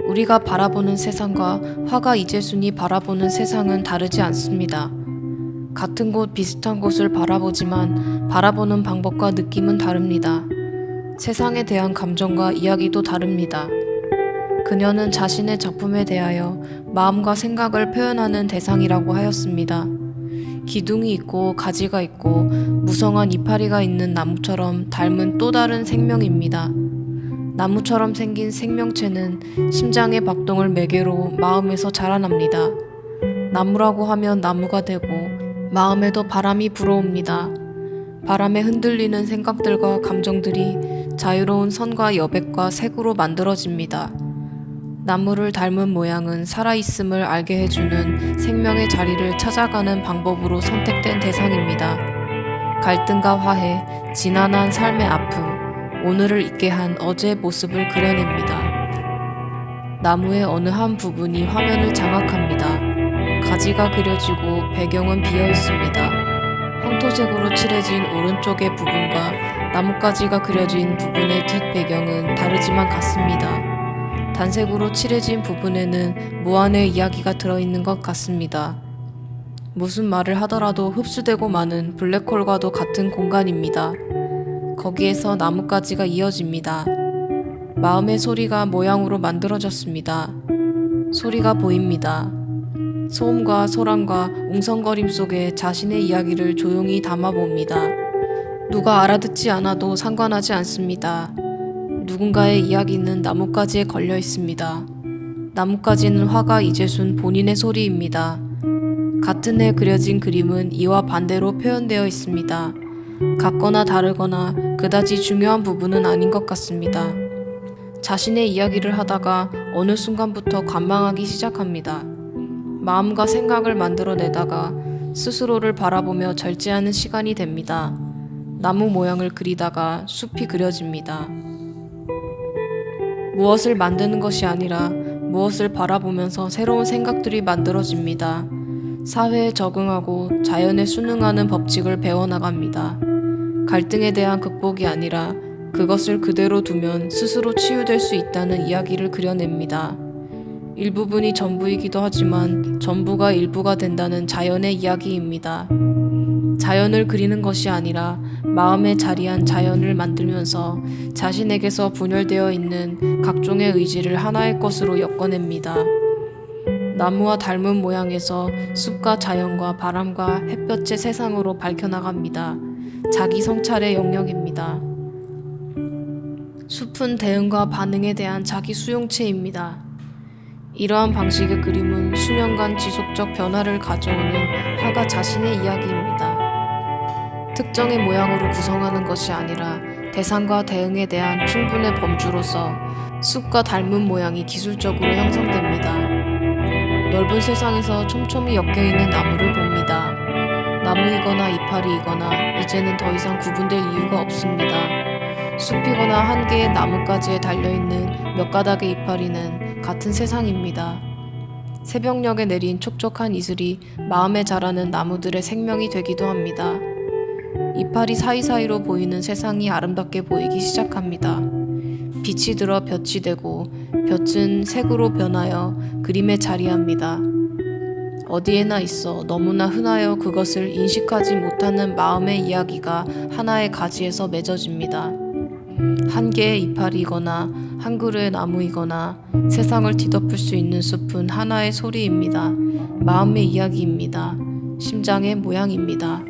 우리가 바라보는 세상과 화가 이재순이 바라보는 세상은 다르지 않습니다. 같은 곳 비슷한 곳을 바라보지만 바라보는 방법과 느낌은 다릅니다. 세상에 대한 감정과 이야기도 다릅니다. 그녀는 자신의 작품에 대하여 마음과 생각을 표현하는 대상이라고 하였습니다. 기둥이 있고 가지가 있고 무성한 이파리가 있는 나무처럼 닮은 또 다른 생명입니다. 나무처럼 생긴 생명체는 심장의 박동을 매개로 마음에서 자라납니다. 나무라고 하면 나무가 되고 마음에도 바람이 불어옵니다. 바람에 흔들리는 생각들과 감정들이 자유로운 선과 여백과 색으로 만들어집니다. 나무를 닮은 모양은 살아있음을 알게 해주는 생명의 자리를 찾아가는 방법으로 선택된 대상입니다. 갈등과 화해, 지난한 삶의 아픔, 오늘을 있게 한 어제의 모습을 그려냅니다. 나무의 어느 한 부분이 화면을 장악합니다. 가지가 그려지고 배경은 비어 있습니다. 황토색으로 칠해진 오른쪽의 부분과 나뭇가지가 그려진 부분의 뒷배경은 다르지만 같습니다. 단색으로 칠해진 부분에는 무한의 이야기가 들어있는 것 같습니다. 무슨 말을 하더라도 흡수되고 마는 블랙홀과도 같은 공간입니다. 거기에서 나뭇가지가 이어집니다. 마음의 소리가 모양으로 만들어졌습니다. 소리가 보입니다. 소음과 소란과 웅성거림 속에 자신의 이야기를 조용히 담아봅니다. 누가 알아듣지 않아도 상관하지 않습니다. 누군가의 이야기는 나뭇가지에 걸려 있습니다. 나뭇가지는 화가 이재순 본인의 소리입니다. 같은 해 그려진 그림은 이와 반대로 표현되어 있습니다. 같거나 다르거나 그다지 중요한 부분은 아닌 것 같습니다. 자신의 이야기를 하다가 어느 순간부터 관망하기 시작합니다. 마음과 생각을 만들어내다가 스스로를 바라보며 절제하는 시간이 됩니다. 나무 모양을 그리다가 숲이 그려집니다. 무엇을 만드는 것이 아니라 무엇을 바라보면서 새로운 생각들이 만들어집니다. 사회에 적응하고 자연에 순응하는 법칙을 배워나갑니다. 갈등에 대한 극복이 아니라 그것을 그대로 두면 스스로 치유될 수 있다는 이야기를 그려냅니다. 일부분이 전부이기도 하지만 전부가 일부가 된다는 자연의 이야기입니다. 자연을 그리는 것이 아니라 마음에 자리한 자연을 만들면서 자신에게서 분열되어 있는 각종의 의지를 하나의 것으로 엮어냅니다. 나무와 닮은 모양에서 숲과 자연과 바람과 햇볕의 세상으로 밝혀나갑니다. 자기 성찰의 영역입니다. 숲은 대응과 반응에 대한 자기 수용체입니다. 이러한 방식의 그림은 수년간 지속적 변화를 가져오는 화가 자신의 이야기입니다. 특정의 모양으로 구성하는 것이 아니라 대상과 대응에 대한 충분의 범주로서 숲과 닮은 모양이 기술적으로 형성됩니다. 넓은 세상에서 촘촘히 엮여있는 나무를 봅니다. 나무이거나 이파리이거나 이제는 더 이상 구분될 이유가 없습니다. 숲이거나 한 개의 나뭇가지에 달려있는 몇 가닥의 이파리는 같은 세상입니다. 새벽녘에 내린 촉촉한 이슬이 마음에 자라는 나무들의 생명이 되기도 합니다. 이파리 사이사이로 보이는 세상이 아름답게 보이기 시작합니다. 빛이 들어 볕이 되고 볕은 색으로 변하여 그림에 자리합니다. 어디에나 있어 너무나 흔하여 그것을 인식하지 못하는 마음의 이야기가 하나의 가지에서 맺어집니다. 한 개의 이파리이거나 한 그루의 나무이거나 세상을 뒤덮을 수 있는 숲은 하나의 소리입니다. 마음의 이야기입니다. 심장의 모양입니다.